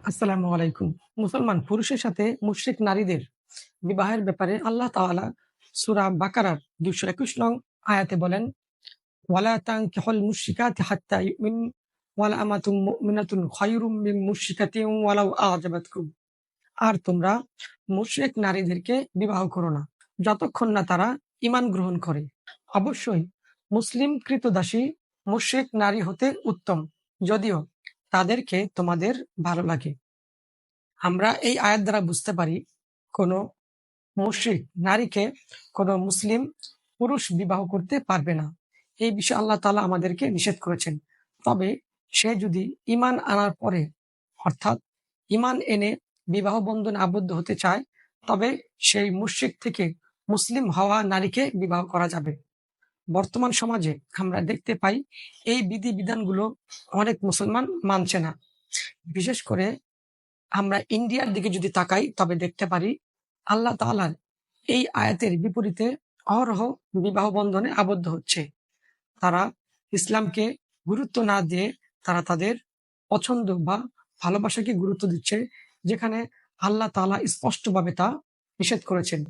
আসসালামু আলাইকুম। মুসলমান পুরুষের সাথে মুশরিক নারীদের বিবাহের ব্যাপারে আল্লাহ তাআলা সূরা বাকারার ২২১ নং আয়াতে বলেন, ওয়ালা তানকিহুল মুশরিকাতি হাত্তা ইউমিন ওয়ালা আমাতুম মুমিনাতুন খায়রুম মিন মুশরিকাতিন ওয়ালাউ আ'জাবাতকুম। আর তোমরা মুশরিক নারীদেরকে বিবাহ করো না, যতক্ষণ না তারা ঈমান গ্রহণ করে। অবশ্যই মুসলিম ক্রীতদাসী মুশরিক নারী হতে উত্তম, যদিও তাদেরকে তোমাদের ভালো লাগে। আমরা এই আয়াত দ্বারা বুঝতে পারি, কোনো মুশরিক নারীকে কোনো মুসলিম পুরুষ বিবাহ করতে পারবে না। এই বিষয়ে আল্লাহ তাআলা আমাদেরকে নিষেধ করেছেন। তবে সে যদি ঈমান আনার পরে, অর্থাৎ ঈমান এনে বিবাহ বন্ধনে আবদ্ধ হতে চায়, তবে সেই মুশরিক থেকে মুসলিম হওয়া নারীকে বিবাহ করা যাবে। বর্তমান সমাজে আমরা দেখতে পাই এই বিধিবিধানগুলো অনেক মুসলমান মানছে না। বিশেষ করে আমরা ইন্ডিয়ার দিকে যদি তাকাই, তবে দেখতে পারি আল্লাহ তাআলার এই আয়াতের বিপরীতে অহরহ বিবাহ বন্ধনে আবদ্ধ হচ্ছে। তারা ইসলামকে গুরুত্ব না দিয়ে তারা তাদের পছন্দ বা ভালোবাসাকে গুরুত্ব দিচ্ছে, যেখানে আল্লাহ তাআলা স্পষ্টভাবে তা নিষেধ করেছেন।